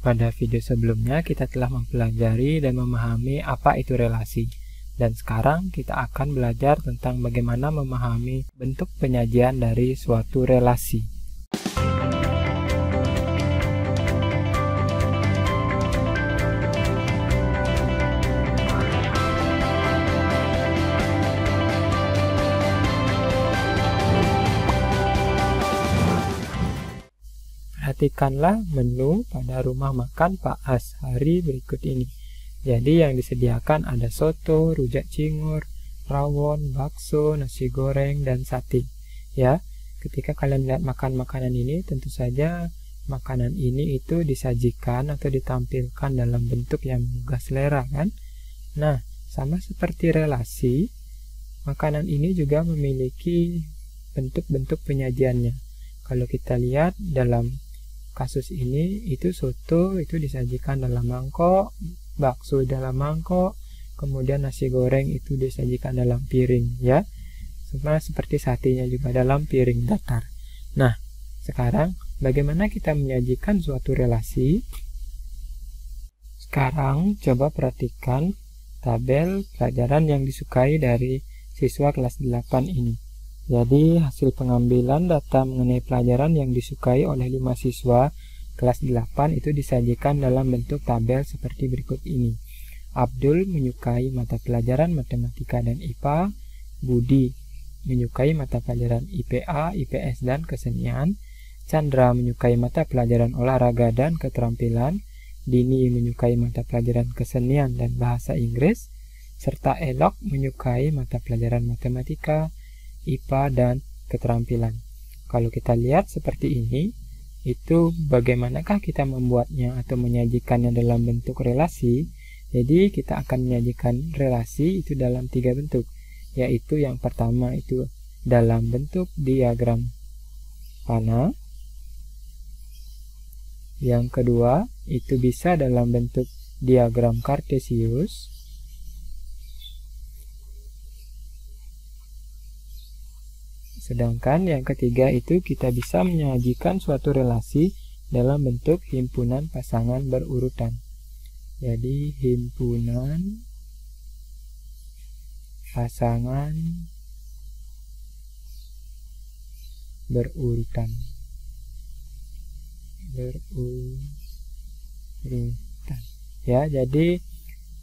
Pada video sebelumnya kita telah mempelajari dan memahami apa itu relasi. Dan sekarang kita akan belajar tentang bagaimana memahami bentuk penyajian dari suatu relasi. Perhatikanlah menu pada rumah makan Pak As hari berikut ini. Jadi yang disediakan ada soto, rujak cingur, rawon, bakso, nasi goreng, dan sate. Ya, ketika kalian lihat makan makanan ini, tentu saja makanan ini itu disajikan atau ditampilkan dalam bentuk yang menggugah selera, kan? Nah, sama seperti relasi, makanan ini juga memiliki bentuk-bentuk penyajiannya. Kalau kita lihat dalam kasus ini, itu soto itu disajikan dalam mangkok, bakso dalam mangkok, kemudian nasi goreng itu disajikan dalam piring, ya. Sama seperti satenya juga dalam piring datar. Nah, sekarang bagaimana kita menyajikan suatu relasi? Sekarang coba perhatikan tabel pelajaran yang disukai dari siswa kelas 8 ini. Jadi hasil pengambilan data mengenai pelajaran yang disukai oleh 5 siswa kelas 8 itu disajikan dalam bentuk tabel seperti berikut ini. Abdul menyukai mata pelajaran matematika dan IPA, Budi menyukai mata pelajaran IPA, IPS, dan kesenian, Chandra menyukai mata pelajaran olahraga dan keterampilan, Dini menyukai mata pelajaran kesenian dan bahasa Inggris, serta Elok menyukai mata pelajaran matematika, IPA, dan keterampilan. Kalau kita lihat seperti ini, itu bagaimanakah kita membuatnya atau menyajikannya dalam bentuk relasi? Jadi kita akan menyajikan relasi itu dalam 3 bentuk, yaitu yang pertama itu dalam bentuk diagram panah, yang kedua itu bisa dalam bentuk diagram kartesius, sedangkan yang ketiga itu kita bisa menyajikan suatu relasi dalam bentuk himpunan pasangan berurutan. Jadi himpunan pasangan berurutan. Ya, jadi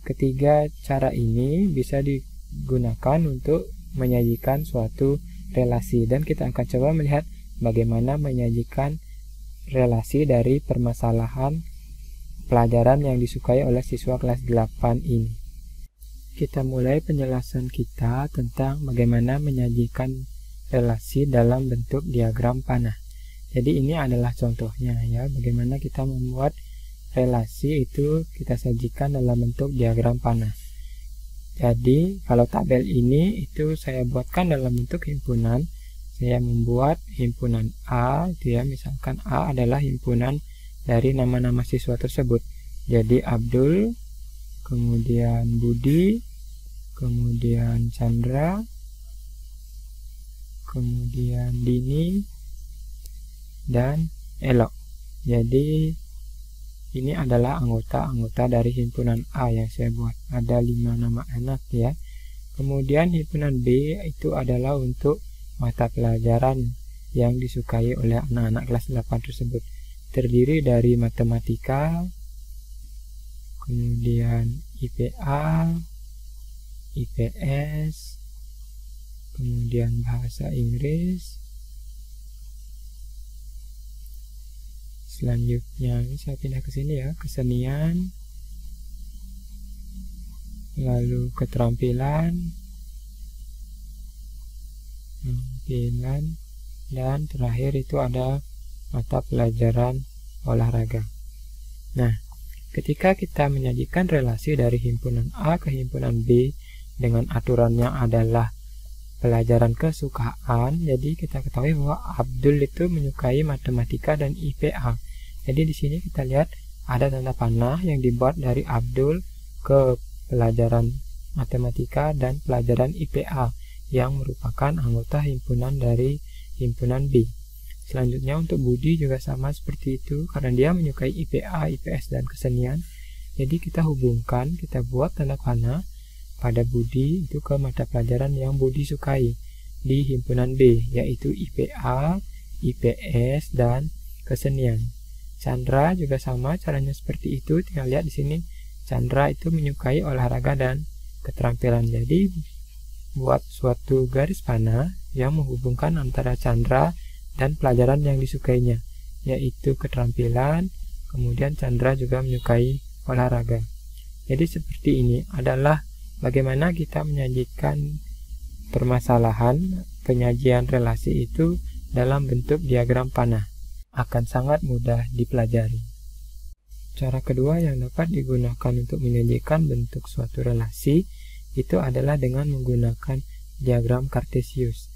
ketiga cara ini bisa digunakan untuk menyajikan suatu relasi, dan kita akan coba melihat bagaimana menyajikan relasi dari permasalahan pelajaran yang disukai oleh siswa kelas 8 ini. Kita mulai penjelasan kita tentang bagaimana menyajikan relasi dalam bentuk diagram panah. Jadi ini adalah contohnya, ya, bagaimana kita membuat relasi itu kita sajikan dalam bentuk diagram panah. Jadi kalau tabel ini itu saya buatkan dalam bentuk himpunan. Saya membuat himpunan A, itu ya, misalkan A adalah himpunan dari nama-nama siswa tersebut. Jadi Abdul, kemudian Budi, kemudian Chandra, kemudian Dini, dan Elok. Jadi ini adalah anggota-anggota dari himpunan A yang saya buat. Ada 5 nama anak, ya. Kemudian himpunan B itu adalah untuk mata pelajaran yang disukai oleh anak-anak kelas 8 tersebut. Terdiri dari matematika, kemudian IPA, IPS, kemudian bahasa Inggris. Selanjutnya ini saya pindah ke sini, ya, kesenian, lalu keterampilan, dan terakhir itu ada mata pelajaran olahraga. Nah, ketika kita menyajikan relasi dari himpunan A ke himpunan B dengan aturannya adalah pelajaran kesukaan, jadi kita ketahui bahwa Abdul itu menyukai matematika dan IPA. Jadi di sini kita lihat ada tanda panah yang dibuat dari Abdul ke pelajaran matematika dan pelajaran IPA yang merupakan anggota himpunan dari himpunan B. Selanjutnya untuk Budi juga sama seperti itu, karena dia menyukai IPA, IPS, dan kesenian. Jadi kita hubungkan, kita buat tanda panah pada Budi itu ke mata pelajaran yang Budi sukai di himpunan B, yaitu IPA, IPS, dan kesenian. Chandra juga sama, caranya seperti itu. Tinggal lihat di sini, Chandra itu menyukai olahraga dan keterampilan. Jadi buat suatu garis panah yang menghubungkan antara Chandra dan pelajaran yang disukainya, yaitu keterampilan. Kemudian Chandra juga menyukai olahraga. Jadi seperti ini adalah bagaimana kita menyajikan permasalahan, penyajian relasi itu dalam bentuk diagram panah. Akan sangat mudah dipelajari. Cara kedua yang dapat digunakan untuk menyajikan bentuk suatu relasi itu adalah dengan menggunakan diagram Kartesius.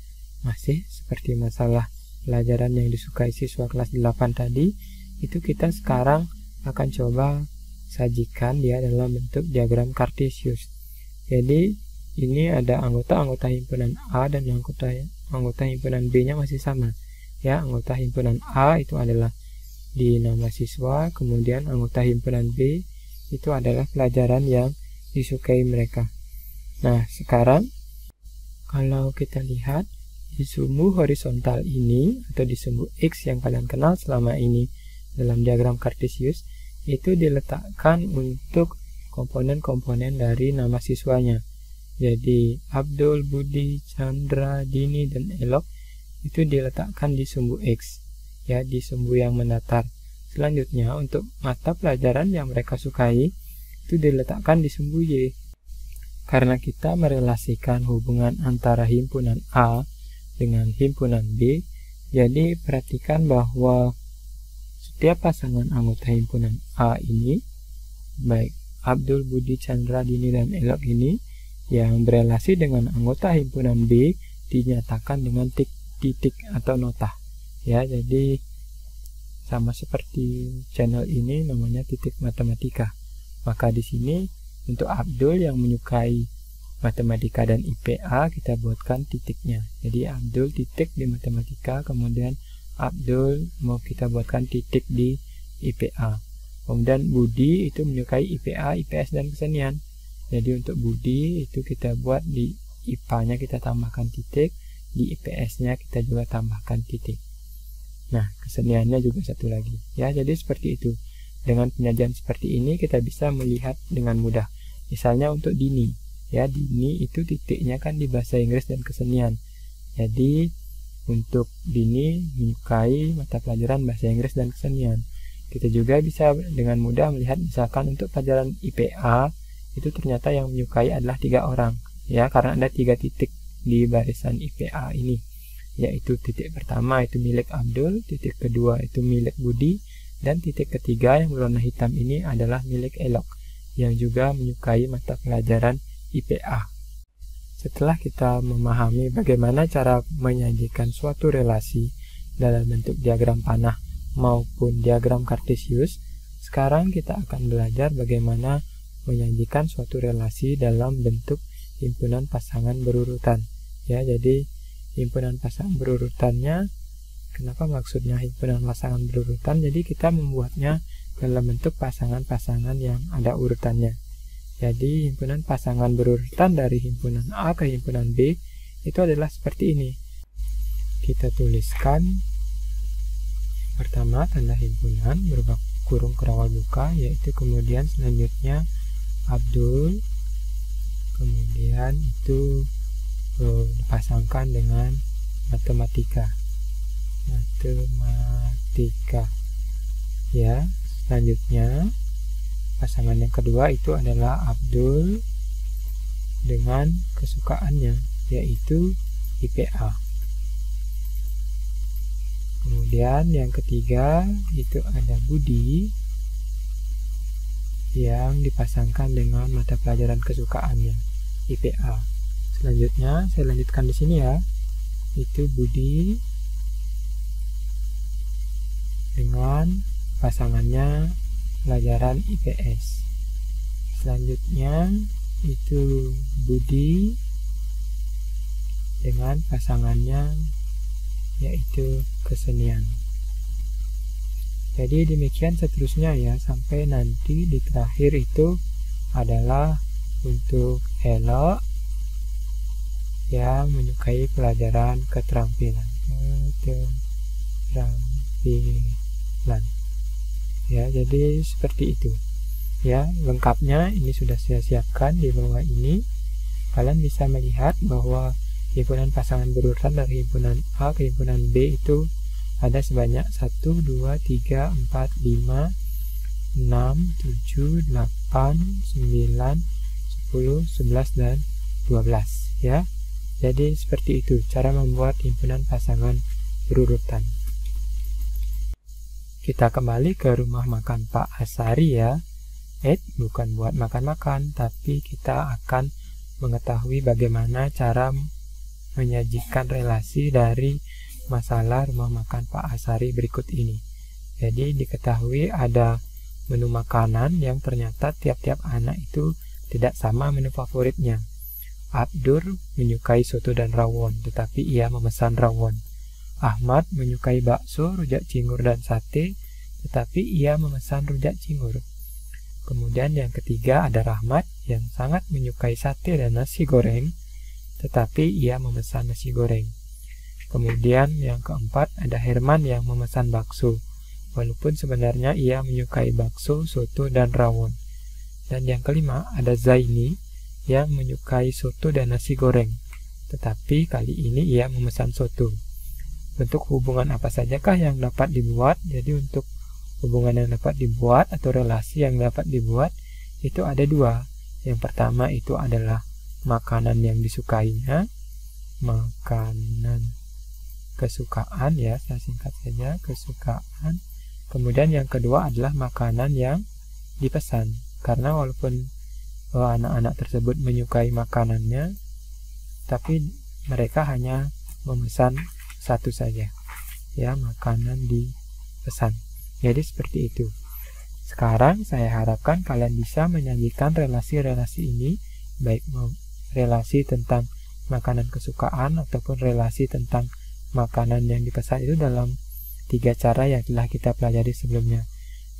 Masih seperti masalah pelajaran yang disukai siswa kelas 8 tadi, itu kita sekarang akan coba sajikan dia dalam bentuk diagram Kartesius. Jadi ini ada anggota himpunan A dan anggota himpunan B-nya masih sama. Ya, anggota himpunan A itu adalah di nama siswa, kemudian anggota himpunan B itu adalah pelajaran yang disukai mereka. Nah, sekarang kalau kita lihat di sumbu horizontal ini atau di sumbu X yang kalian kenal selama ini dalam diagram Kartesius, itu diletakkan untuk komponen-komponen dari nama siswanya. Jadi Abdul, Budi, Chandra, Dini, dan Elok itu diletakkan di sumbu X, ya, di sumbu yang mendatar. Selanjutnya untuk mata pelajaran yang mereka sukai itu diletakkan di sumbu Y. Karena kita merelasikan hubungan antara himpunan A dengan himpunan B, jadi perhatikan bahwa setiap pasangan anggota himpunan A ini, baik Abdul, Budi, Chandra, Dini, dan Elok ini, yang berelasi dengan anggota himpunan B dinyatakan dengan titik atau nota. Ya, jadi sama seperti channel ini namanya titik matematika. Maka di sini untuk Abdul yang menyukai matematika dan IPA kita buatkan titiknya. Jadi Abdul titik di matematika, kemudian Abdul mau kita buatkan titik di IPA. Kemudian Budi itu menyukai IPA, IPS, dan kesenian. Jadi untuk Budi itu kita buat di IPA-nya kita tambahkan titik, di IPS-nya kita juga tambahkan titik. Nah, keseniannya juga satu lagi. Ya, jadi seperti itu. Dengan penyajian seperti ini kita bisa melihat dengan mudah. Misalnya untuk Dini, ya, Dini itu titiknya kan di bahasa Inggris dan kesenian. Jadi untuk Dini menyukai mata pelajaran bahasa Inggris dan kesenian. Kita juga bisa dengan mudah melihat misalkan untuk pelajaran IPA itu ternyata yang menyukai adalah 3 orang, ya, karena ada 3 titik di barisan IPA ini, yaitu titik pertama itu milik Abdul, titik kedua itu milik Budi, dan titik ketiga yang berwarna hitam ini adalah milik Elok yang juga menyukai mata pelajaran IPA. Setelah kita memahami bagaimana cara menyajikan suatu relasi dalam bentuk diagram panah maupun diagram Kartesius, sekarang kita akan belajar bagaimana menyajikan suatu relasi dalam bentuk himpunan pasangan berurutan. Ya, jadi himpunan pasangan berurutannya, kenapa maksudnya himpunan pasangan berurutan? Jadi kita membuatnya dalam bentuk pasangan-pasangan yang ada urutannya. Jadi himpunan pasangan berurutan dari himpunan A ke himpunan B itu adalah seperti ini. Kita tuliskan pertama tanda himpunan berupa kurung kerawal buka, yaitu kemudian selanjutnya Abdul, kemudian itu dipasangkan dengan matematika, ya. Selanjutnya pasangan yang kedua itu adalah Abdul dengan kesukaannya, yaitu IPA. Kemudian yang ketiga itu ada Budi yang dipasangkan dengan mata pelajaran kesukaannya, IPA. Selanjutnya saya lanjutkan di sini ya, itu Budi dengan pasangannya pelajaran IPS. Selanjutnya itu Budi dengan pasangannya yaitu kesenian. Jadi demikian seterusnya ya, sampai nanti di terakhir itu adalah untuk Elo yang menyukai pelajaran keterampilan. Ya, jadi seperti itu. Ya, lengkapnya ini sudah saya siapkan di bawah ini. Kalian bisa melihat bahwa himpunan pasangan berurutan dari himpunan A ke himpunan B itu ada sebanyak 1, 2, 3, 4, 5, 6, 7, 8, 9, 10, 11, dan 12 ya. Jadi seperti itu cara membuat himpunan pasangan berurutan. Kita kembali ke rumah makan Pak Asari ya. Bukan buat makan-makan, tapi kita akan mengetahui bagaimana cara menyajikan relasi dari masalah rumah makan Pak Asari berikut ini. Jadi diketahui ada menu makanan yang ternyata tiap-tiap anak itu tidak sama menu favoritnya. Abdur menyukai soto dan rawon, tetapi ia memesan rawon. Ahmad menyukai bakso, rujak cingur dan sate, tetapi ia memesan rujak cingur. Kemudian yang ketiga ada Rahmat yang sangat menyukai sate dan nasi goreng, tetapi ia memesan nasi goreng. Kemudian yang keempat ada Herman yang memesan bakso, walaupun sebenarnya ia menyukai bakso, soto, dan rawon. Dan yang kelima ada Zaini yang menyukai soto dan nasi goreng, tetapi kali ini ia memesan soto. Bentuk hubungan apa sajakah yang dapat dibuat? Jadi untuk hubungan yang dapat dibuat atau relasi yang dapat dibuat itu ada dua. Yang pertama itu adalah makanan yang disukainya, makanan kesukaan ya, saya singkat saja, kesukaan. Kemudian yang kedua adalah makanan yang dipesan, karena walaupun anak-anak tersebut menyukai makanannya, tapi mereka hanya memesan satu saja ya, makanan dipesan. Jadi seperti itu. Sekarang saya harapkan kalian bisa menyajikan relasi-relasi ini, baik relasi tentang makanan kesukaan ataupun relasi tentang makanan yang dipesan itu dalam 3 cara yang telah kita pelajari sebelumnya.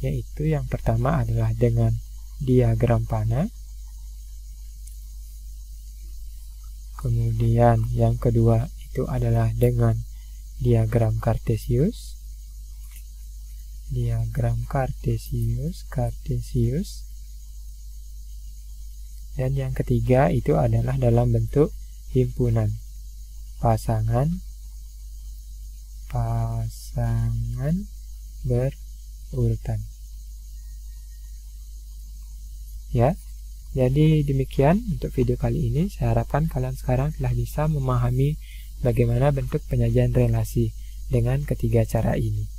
Yaitu yang pertama adalah dengan diagram panah. Kemudian yang kedua itu adalah dengan diagram Kartesius. Diagram Kartesius. Dan yang ketiga itu adalah dalam bentuk himpunan pasangan berurutan. Ya, jadi demikian untuk video kali ini. Saya harapkan kalian sekarang telah bisa memahami bagaimana bentuk penyajian relasi dengan ketiga cara ini.